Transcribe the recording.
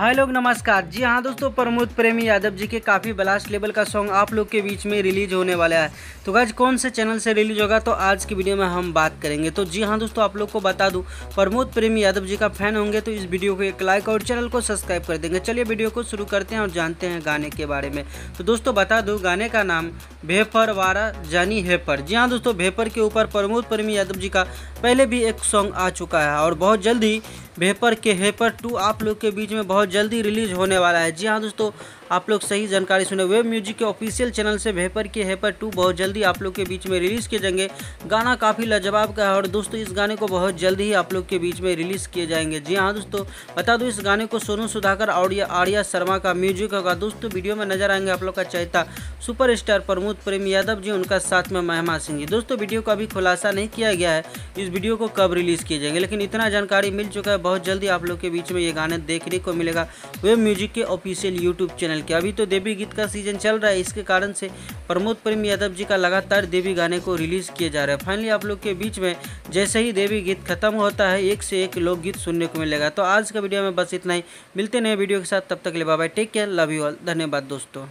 भाई लोग नमस्कार। जी हाँ दोस्तों, प्रमोद प्रेमी यादव जी के काफ़ी ब्लास्ट लेवल का सॉन्ग आप लोग के बीच में रिलीज होने वाला है। तो गाइस कौन से चैनल से रिलीज होगा तो आज की वीडियो में हम बात करेंगे। तो जी हाँ दोस्तों, आप लोग को बता दूं, प्रमोद प्रेमी यादव जी का फैन होंगे तो इस वीडियो को एक लाइक और चैनल को सब्सक्राइब कर देंगे। चलिए वीडियो को शुरू करते हैं और जानते हैं गाने के बारे में। तो दोस्तों बता दूँ, गाने का नाम भेपर वारा जानी हेपर। जी हाँ दोस्तों, भेपर के ऊपर प्रमोद प्रेमी यादव जी का पहले भी एक सॉन्ग आ चुका है और बहुत जल्दी भेपर के हेपर 2 आप लोग के बीच में बहुत जल्दी रिलीज होने वाला है। जी हाँ दोस्तों, आप लोग सही जानकारी सुने। वेब म्यूजिक के ऑफिशियल चैनल से भेपर के हेपर 2 बहुत जल्दी आप लोग के बीच में रिलीज़ किए जाएंगे। गाना काफ़ी लाजवाब का है और दोस्तों इस गाने को बहुत जल्दी ही आप लोग के बीच में रिलीज़ किए जाएंगे। जी हाँ दोस्तों, बता दूँ इस गाने को सोनू सुधाकर और आर्या शर्मा का म्यूजिक होगा। दोस्तों वीडियो में नजर आएंगे आप लोग का चहेता सुपरस्टार प्रमोद प्रेमी यादव जी, उनका साथ में महिमा सिंह जी। दोस्तों वीडियो का अभी खुलासा नहीं किया गया है इस वीडियो को कब रिलीज़ किए जाएंगे, लेकिन इतना जानकारी मिल चुका है बहुत जल्दी आप लोग के बीच में ये गाने देखने को मिलेगा वेब म्यूजिक के ऑफिशियल यूट्यूब चैनल के। अभी तो देवी गीत का सीजन चल रहा है, इसके कारण से प्रमोद प्रेमी यादव जी का लगातार देवी गाने को रिलीज किए जा रहे हैं। फाइनली आप लोग के बीच में जैसे ही देवी गीत खत्म होता है एक से एक लोकगीत सुनने को मिलेगा। तो आज का वीडियो में बस इतना ही, मिलते नए वीडियो के साथ, तब तक के लिए bye bye, take care, love you all, धन्यवाद दोस्तों।